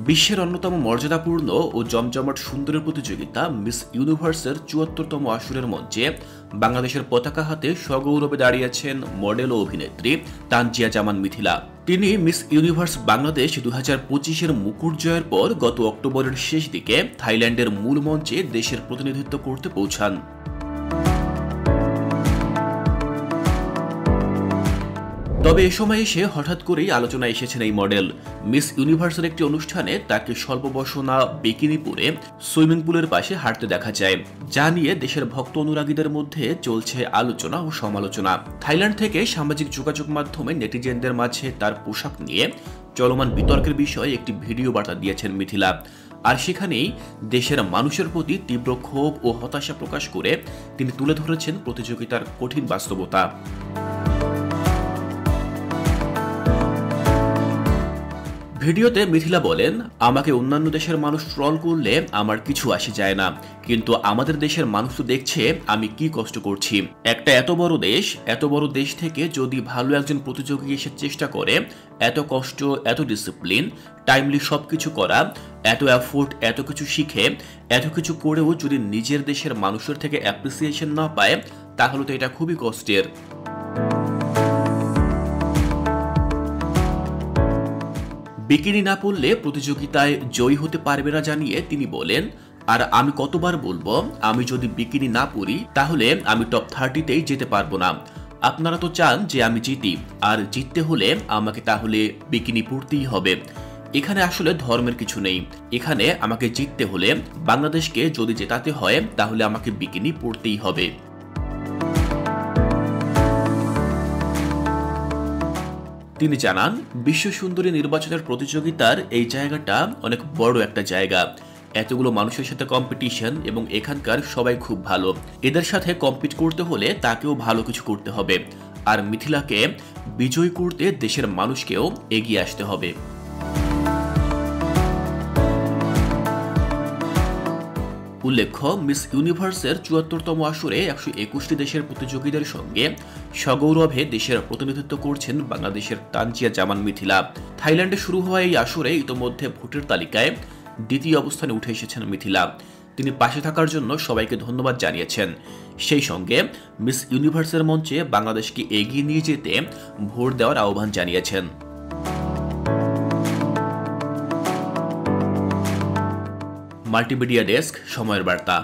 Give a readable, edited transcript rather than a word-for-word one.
বিশ্বের অন্যতম মর্যাদাপূর্ণ ও জমজমাট সুন্দরের প্রতিযোগিতা মিস ইউনিভার্সের ৭৪তম আসরের মঞ্চে বাংলাদেশের পতাকা হাতে সগৌরবে দাঁড়িয়েছেন মডেল ও অভিনেত্রী তানজিয়া জামান মিথিলা। তিনি মিস ইউনিভার্স বাংলাদেশ ২০২৫-এর মুকুট জয়ের পর গত অক্টোবরের শেষ দিকে থাইল্যান্ডের মূল মঞ্চে দেশের প্রতিনিধিত্ব করতে পৌঁছান। তবে এ সময় এসে হঠাৎ করেই আলোচনায় এসেছেন এই মডেল। মিস ইউনিভার্সের একটি অনুষ্ঠানে তাকে স্বল্প বসনা বিকিনি পরে সুইমিং পুলের পাশে হাঁটতে দেখা যায়, যা নিয়ে দেশের ভক্ত অনুরাগীদের মধ্যে চলছে আলোচনা ও সমালোচনা। থাইল্যান্ড থেকে সামাজিক যোগাযোগ মাধ্যমে নেটিজেনদের মাঝে তার পোশাক নিয়ে চলমান বিতর্কের বিষয়ে একটি ভিডিও বার্তা দিয়েছেন মিথিলা। আর সেখানেই দেশের মানুষের প্রতি তীব্র ক্ষোভ ও হতাশা প্রকাশ করে তিনি তুলে ধরেছেন প্রতিযোগিতার কঠিন বাস্তবতা। ভিডিওতে মিথিলা বলেন, আমাকে অন্যান্য দেশের মানুষ ট্রল করলে আমার কিছু আসে যায় না, কিন্তু আমাদের দেশের মানুষ তো দেখছে আমি কি কষ্ট করছি। একটা এত বড় দেশ থেকে যদি ভালো একজন প্রতিযোগী এসে চেষ্টা করে এত কষ্ট, এত ডিসিপ্লিন, টাইমলি সবকিছু করা, এত এফোর্ট, এত কিছু শিখে, এত কিছু করেও যদি নিজের দেশের মানুষের থেকে অ্যাপ্রিসিয়েশন না পায়, তাহলে তো এটা খুবই কষ্টের। বিকিনি না পরলে প্রতিযোগিতায় জয়ী হতে পারবে না জানিয়ে তিনি বলেন, আর আমি কতবার বলবো, আমি যদি বিকিনি না পরি তাহলে আমি টপ 30-তেই যেতে পারবো না। আপনারা তো চান যে আমি জিতি, আর জিততে হলে আমাকে তাহলে বিকিনি পরতেই হবে। এখানে আসলে ধর্মের কিছু নেই, এখানে আমাকে জিততে হলে, বাংলাদেশকে যদি জেতাতে হয় তাহলে আমাকে বিকিনি পরতেই হবে। তিনি জানান, বিশ্ব সুন্দরী নির্বাচনের প্রতিযোগিতার এই জায়গাটা অনেক বড় একটা জায়গা। এতগুলো মানুষের সাথে কম্পিটিশন এবং এখানকার সবাই খুব ভালো। এদের সাথে কম্পিট করতে হলে তাকেও ভালো কিছু করতে হবে, আর মিথিলাকে বিজয় করতে দেশের মানুষকেও এগিয়ে আসতে হবে। উল্লেখ্য, মিস ইউনিভার্সের ৭৪তম আসরে ১২১টি দেশের প্রতিযোগীদের সঙ্গে সগৌরবে দেশের প্রতিনিধিত্ব করছেন বাংলাদেশের তানজিয়া জামান মিথিলা। থাইল্যান্ডে শুরু হওয়া এই আসরে ইতোমধ্যে ভোটের তালিকায় দ্বিতীয় অবস্থানে উঠে এসেছেন মিথিলা। তিনি পাশে থাকার জন্য সবাইকে ধন্যবাদ জানিয়েছেন। সেই সঙ্গে মিস ইউনিভার্সের মঞ্চে বাংলাদেশকে এগিয়ে নিয়ে যেতে ভোট দেওয়ার আহ্বান জানিয়েছেন। মাল্টিমিডিয়া ডেস্ক, সময়ের বার্তা।